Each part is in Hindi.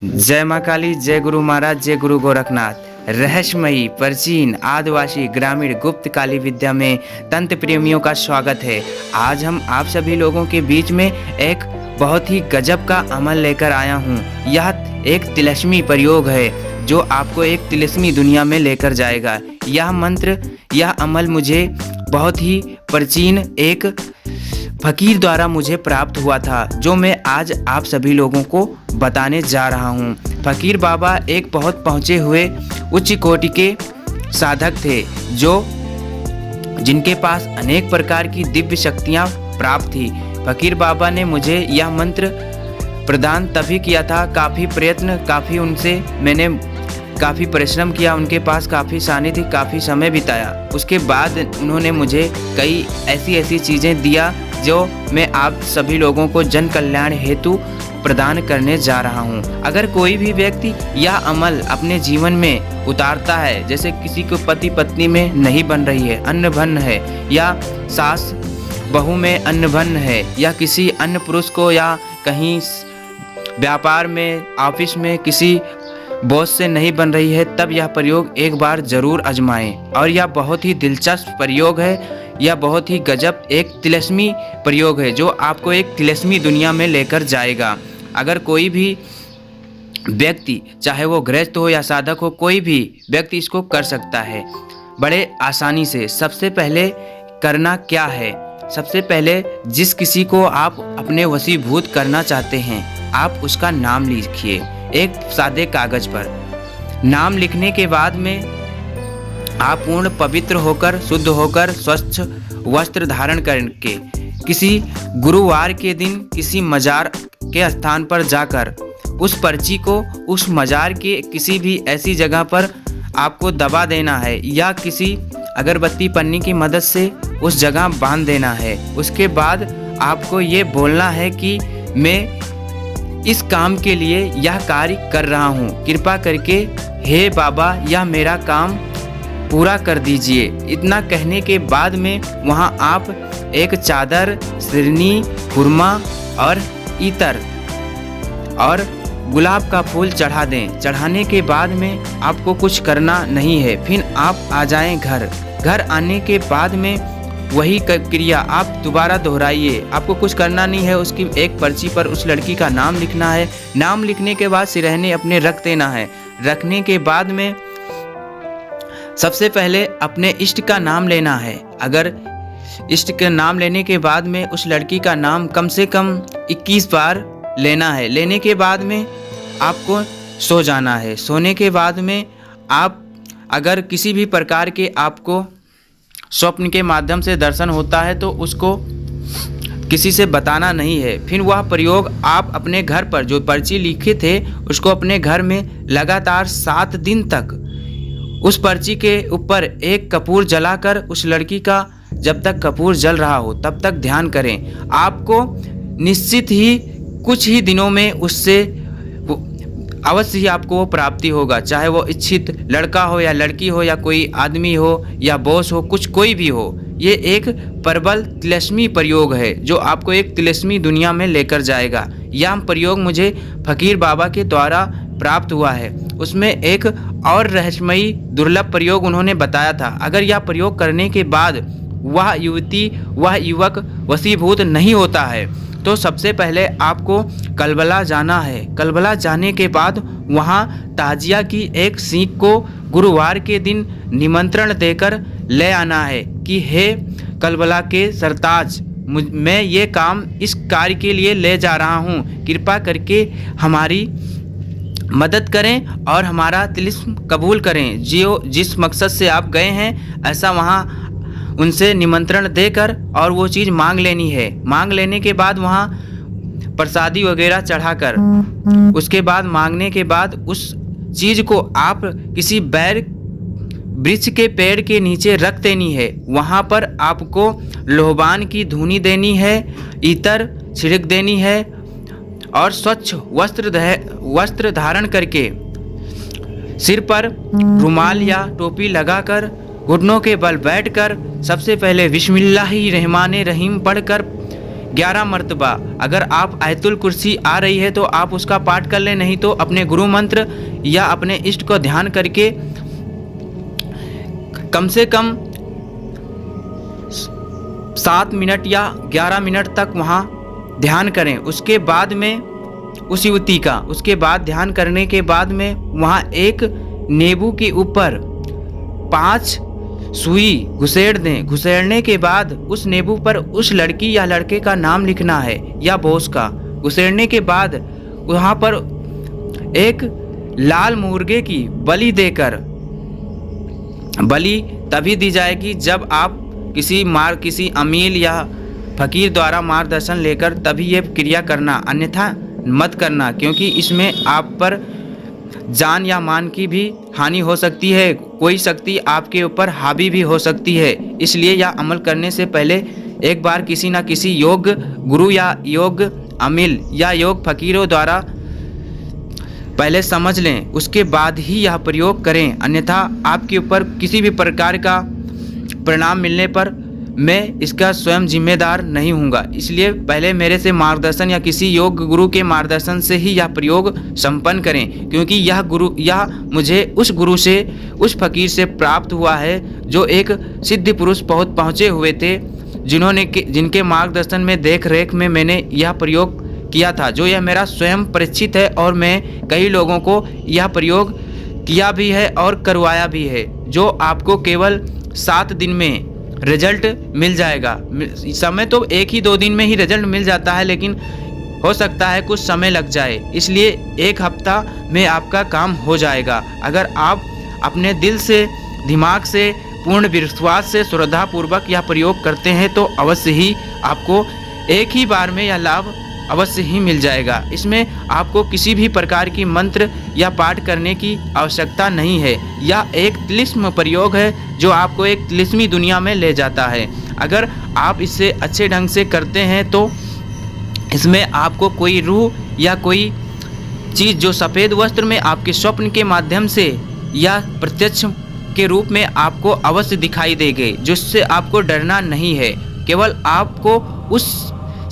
जय माँ काली, जय गुरु महाराज, जय गुरु गोरखनाथ। रहस्यमयी प्राचीन आदिवासी ग्रामीण गुप्त काली विद्या में तंत्र प्रेमियों का स्वागत है। आज हम आप सभी लोगों के बीच में एक बहुत ही गजब का अमल लेकर आया हूँ। यह एक तिलस्मी प्रयोग है जो आपको एक तिलस्मी दुनिया में लेकर जाएगा। यह मंत्र, यह अमल मुझे बहुत ही प्राचीन एक फकीर द्वारा मुझे प्राप्त हुआ था, जो मैं आज आप सभी लोगों को बताने जा रहा हूँ। फकीर बाबा एक बहुत पहुँचे हुए उच्च कोटि के साधक थे, जिनके पास अनेक प्रकार की दिव्य शक्तियाँ प्राप्त थी। फकीर बाबा ने मुझे यह मंत्र प्रदान तभी किया था। काफ़ी प्रयत्न, मैंने काफ़ी परिश्रम किया, उनके पास काफ़ी सानिध्य, काफ़ी समय बिताया। उसके बाद उन्होंने मुझे कई ऐसी चीज़ें दिया जो मैं आप सभी लोगों को जन कल्याण हेतु प्रदान करने जा रहा हूं। अगर कोई भी व्यक्ति यह अमल अपने जीवन में उतारता है, जैसे किसी को पति पत्नी में नहीं बन रही है, अन्न भन्न है, या सास बहू में अन्न भन्न है, या किसी अन्य पुरुष को, या कहीं व्यापार में, ऑफिस में किसी बॉस से नहीं बन रही है, तब यह प्रयोग एक बार ज़रूर आजमाएं। और यह बहुत ही दिलचस्प प्रयोग है। यह बहुत ही गजब एक तिलस्मी प्रयोग है जो आपको एक तिलस्मी दुनिया में लेकर जाएगा। अगर कोई भी व्यक्ति, चाहे वो गृहस्थ हो या साधक हो, कोई भी व्यक्ति इसको कर सकता है बड़े आसानी से। सबसे पहले करना क्या है? सबसे पहले जिस किसी को आप अपने वशीभूत करना चाहते हैं, आप उसका नाम लिखिए एक सादे कागज पर। नाम लिखने के बाद में आप पूर्ण पवित्र होकर, शुद्ध होकर, स्वच्छ वस्त्र धारण करके किसी गुरुवार के दिन किसी मजार के स्थान पर जाकर उस पर्ची को उस मजार के किसी भी ऐसी जगह पर आपको दबा देना है, या किसी अगरबत्ती पन्नी की मदद से उस जगह बांध देना है। उसके बाद आपको ये बोलना है कि मैं इस काम के लिए यह कार्य कर रहा हूँ, कृपा करके हे बाबा यह मेरा काम पूरा कर दीजिए। इतना कहने के बाद में वहाँ आप एक चादर, सिरनी, खुरमा और इतर और गुलाब का फूल चढ़ा दें। चढ़ाने के बाद में आपको कुछ करना नहीं है। फिर आप आ जाएं घर। घर आने के बाद में वही क्रिया आप दोबारा दोहराइए। आपको कुछ करना नहीं है। उसकी एक पर्ची पर उस लड़की का नाम लिखना है। नाम लिखने के बाद सिरहने अपने रख देना है। रखने के बाद में सबसे पहले अपने इष्ट का नाम लेना है। अगर इष्ट का नाम लेने के बाद में उस लड़की का नाम कम से कम 21 बार लेना है। लेने के बाद में आपको सो जाना है। सोने के बाद में आप अगर किसी भी प्रकार के आपको स्वप्न के माध्यम से दर्शन होता है तो उसको किसी से बताना नहीं है। फिर वह प्रयोग आप अपने घर पर जो पर्ची लिखे थे उसको अपने घर में लगातार 7 दिन तक उस पर्ची के ऊपर एक कपूर जलाकर उस लड़की का जब तक कपूर जल रहा हो तब तक ध्यान करें। आपको निश्चित ही कुछ ही दिनों में उससे अवश्य ही आपको वो प्राप्ति होगा, चाहे वो इच्छित लड़का हो या लड़की हो, या कोई आदमी हो या बॉस हो, कुछ कोई भी हो। ये एक प्रबल तिलस्मी प्रयोग है जो आपको एक तिलस्मी दुनिया में लेकर जाएगा। यह प्रयोग मुझे फकीर बाबा के द्वारा प्राप्त हुआ है। उसमें एक और रहस्यमयी दुर्लभ प्रयोग उन्होंने बताया था। अगर यह प्रयोग करने के बाद वह युवती, वह युवक वशीभूत नहीं होता है तो सबसे पहले आपको कलबला जाना है। कलबला जाने के बाद वहाँ ताजिया की एक सीख को गुरुवार के दिन निमंत्रण देकर ले आना है कि हे कलबला के सरताज, मैं ये काम इस कार्य के लिए ले जा रहा हूँ, कृपा करके हमारी मदद करें और हमारा तिलिस्म कबूल करें। जिस मकसद से आप गए हैं, ऐसा वहाँ उनसे निमंत्रण देकर और वो चीज़ मांग लेनी है। मांग लेने के बाद वहाँ प्रसादी वगैरह चढ़ाकर उसके बाद मांगने के बाद उस चीज़ को आप किसी बैर वृक्ष के पेड़ के नीचे रख देनी है। वहाँ पर आपको लोहबान की धूनी देनी है, इतर छिड़क देनी है और स्वच्छ वस्त्र धारण करके सिर पर रुमाल या टोपी लगाकर घुटनों के बल बैठकर सबसे पहले बिस्मिल्लाहिर्रहमानिर्रहीम पढ़कर 11 मरतबा। अगर आप आयतुल कुर्सी आ रही है तो आप उसका पाठ कर लें, नहीं तो अपने गुरु मंत्र या अपने इष्ट को ध्यान करके कम से कम 7 मिनट या 11 मिनट तक वहाँ ध्यान करें। उसके बाद में उस युवती का ध्यान करने के बाद में वहाँ एक नींबू के ऊपर 5 सुई घुसेड़ दें। घुसेड़ने के बाद उस नींबू पर उस लड़की या लड़के का नाम लिखना है या बॉस का। घुसेड़ने के बाद वहाँ पर एक लाल मुर्गे की बलि देकर, बलि तभी दी जाएगी जब आप किसी अमील या फकीर द्वारा मार्गदर्शन लेकर तभी ये क्रिया करना, अन्यथा मत करना, क्योंकि इसमें आप पर जान या मान की भी हानि हो सकती है। कोई शक्ति आपके ऊपर हावी भी हो सकती है। इसलिए यह अमल करने से पहले एक बार किसी न किसी योग गुरु या योग अमील या योग फकीरों द्वारा पहले समझ लें, उसके बाद ही यह प्रयोग करें, अन्यथा आपके ऊपर किसी भी प्रकार का परिणाम मिलने पर मैं इसका स्वयं जिम्मेदार नहीं हूँगा। इसलिए पहले मेरे से मार्गदर्शन या किसी योग गुरु के मार्गदर्शन से ही यह प्रयोग संपन्न करें, क्योंकि यह मुझे उस गुरु से, उस फकीर से प्राप्त हुआ है जो एक सिद्ध पुरुष बहुत पहुँचे हुए थे, जिनके मार्गदर्शन में देख रेख में मैंने यह प्रयोग किया था, जो यह मेरा स्वयं परिचित है और मैं कई लोगों को यह प्रयोग किया भी है और करवाया भी है, जो आपको केवल 7 दिन में रिजल्ट मिल जाएगा। समय तो 1-2 दिन में ही रिजल्ट मिल जाता है, लेकिन हो सकता है कुछ समय लग जाए। इसलिए 1 हफ्ता में आपका काम हो जाएगा। अगर आप अपने दिल से, दिमाग से, पूर्ण विश्वास से, श्रद्धापूर्वक यह प्रयोग करते हैं तो अवश्य ही आपको एक ही बार में यह लाभ अवश्य ही मिल जाएगा। इसमें आपको किसी भी प्रकार की मंत्र या पाठ करने की आवश्यकता नहीं है। यह एक तिलिस्म प्रयोग है जो आपको एक तिलिस्मी दुनिया में ले जाता है। अगर आप इसे अच्छे ढंग से करते हैं तो इसमें आपको कोई रूह या कोई चीज़ जो सफ़ेद वस्त्र में आपके स्वप्न के माध्यम से या प्रत्यक्ष के रूप में आपको अवश्य दिखाई देगी, जिससे आपको डरना नहीं है। केवल आपको उस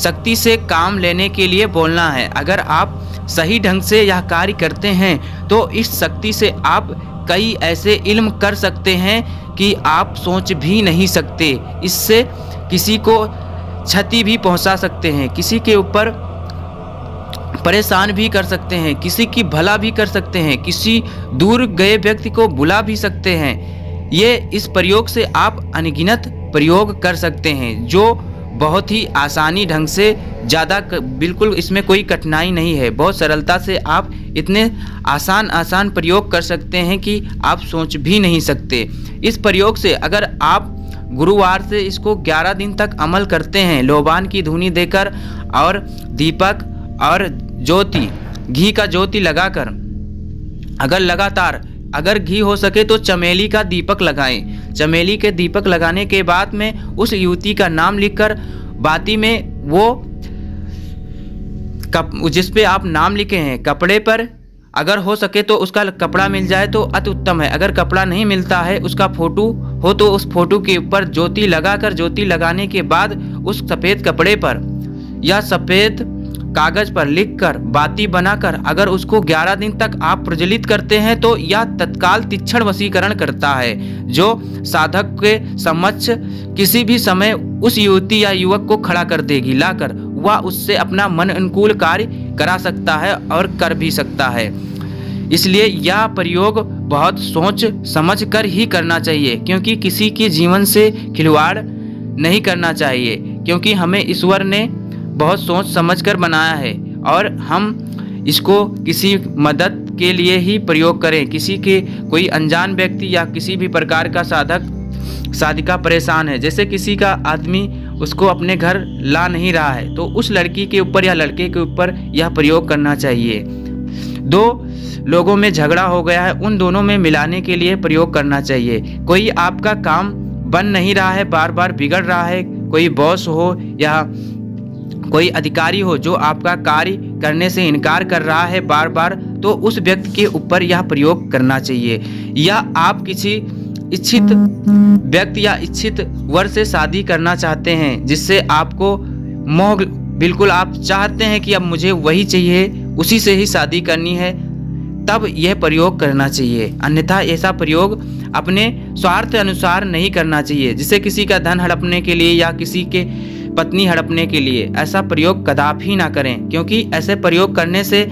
शक्ति से काम लेने के लिए बोलना है। अगर आप सही ढंग से यह कार्य करते हैं तो इस शक्ति से आप कई ऐसे इल्म कर सकते हैं कि आप सोच भी नहीं सकते। इससे किसी को क्षति भी पहुंचा सकते हैं, किसी के ऊपर परेशान भी कर सकते हैं, किसी की भला भी कर सकते हैं, किसी दूर गए व्यक्ति को बुला भी सकते हैं। ये इस प्रयोग से आप अनगिनत प्रयोग कर सकते हैं, जो बहुत ही आसानी ढंग से, बिल्कुल इसमें कोई कठिनाई नहीं है। बहुत सरलता से आप इतने आसान प्रयोग कर सकते हैं कि आप सोच भी नहीं सकते। इस प्रयोग से अगर आप गुरुवार से इसको 11 दिन तक अमल करते हैं, लोबान की धुनी देकर और दीपक और ज्योति, घी का ज्योति लगाकर, अगर लगातार अगर घी हो सके तो चमेली का दीपक लगाएं। चमेली के दीपक लगाने के बाद में उस युवती का नाम लिखकर बाती में वो जिस पे आप नाम लिखे हैं कपड़े पर, अगर हो सके तो उसका कपड़ा मिल जाए तो अति उत्तम है। अगर कपड़ा नहीं मिलता है, उसका फोटो हो तो उस फोटो के ऊपर ज्योति लगाकर, ज्योति लगाने के बाद उस सफ़ेद कपड़े पर या सफ़ेद कागज पर लिखकर बाती बनाकर अगर उसको 11 दिन तक आप प्रज्वलित करते हैं तो यह तत्काल तीक्ष्ण वशीकरण करता है, जो साधक के समक्ष किसी भी समय उस युवती या युवक को खड़ा कर देगी लाकर। वह उससे अपना मन अनुकूल कार्य करा सकता है और कर भी सकता है। इसलिए यह प्रयोग बहुत सोच समझ कर ही करना चाहिए, क्योंकि किसी के जीवन से खिलवाड़ नहीं करना चाहिए, क्योंकि हमें ईश्वर ने बहुत सोच समझ कर बनाया है और हम इसको किसी मदद के लिए ही प्रयोग करें। किसी के कोई अनजान व्यक्ति या किसी भी प्रकार का साधक साधिका परेशान है, जैसे किसी का आदमी उसको अपने घर ला नहीं रहा है, तो उस लड़की के ऊपर या लड़के के ऊपर यह प्रयोग करना चाहिए। 2 लोगों में झगड़ा हो गया है, उन दोनों में मिलाने के लिए प्रयोग करना चाहिए। कोई आपका काम बन नहीं रहा है, बार बार बिगड़ रहा है, कोई बॉस हो या कोई अधिकारी हो जो आपका कार्य करने से इनकार कर रहा है बार बार, तो उस व्यक्ति के ऊपर यह प्रयोग करना चाहिए। या आप किसी इच्छित व्यक्ति या इच्छित वर से शादी करना चाहते हैं, जिससे आपको मोह, बिल्कुल आप चाहते हैं कि अब मुझे वही चाहिए, उसी से ही शादी करनी है, तब यह प्रयोग करना चाहिए। अन्यथा ऐसा प्रयोग अपने स्वार्थ अनुसार नहीं करना चाहिए, जिसे किसी का धन हड़पने के लिए या किसी के पत्नी हड़पने के लिए ऐसा प्रयोग कदापि ना करें, क्योंकि ऐसे प्रयोग करने से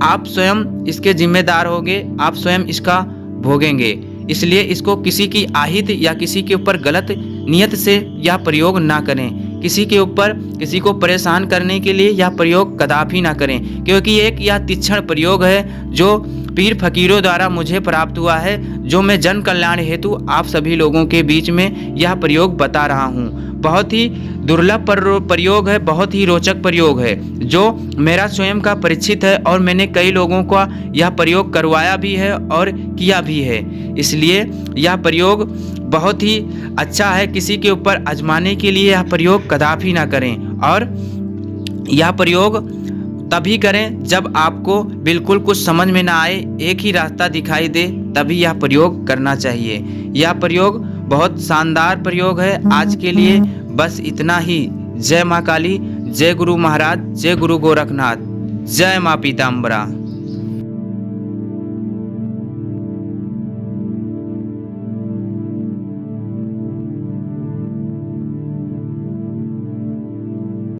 आप स्वयं इसके जिम्मेदार होंगे, आप स्वयं इसका भोगेंगे। इसलिए इसको किसी की आहित या किसी के ऊपर गलत नियत से यह प्रयोग ना करें। किसी के ऊपर किसी को परेशान करने के लिए यह प्रयोग कदापि ना करें, क्योंकि एक यह तीक्ष्ण प्रयोग है जो पीर फकीरों द्वारा मुझे प्राप्त हुआ है, जो मैं जन कल्याण हेतु आप सभी लोगों के बीच में यह प्रयोग बता रहा हूँ। बहुत ही दुर्लभ प्रयोग है, बहुत ही रोचक प्रयोग है, जो मेरा स्वयं का परिचित है और मैंने कई लोगों का यह प्रयोग करवाया भी है और किया भी है। इसलिए यह प्रयोग बहुत ही अच्छा है, किसी के ऊपर आजमाने के लिए यह प्रयोग कदापि ना करें। और यह प्रयोग तभी करें जब आपको बिल्कुल कुछ समझ में ना आए, एक ही रास्ता दिखाई दे, तभी यह प्रयोग करना चाहिए। यह प्रयोग बहुत शानदार प्रयोग है। आज के लिए बस इतना ही। जय माँ काली, जय गुरु महाराज, जय गुरु गोरखनाथ, जय माँ पीताम्बरा।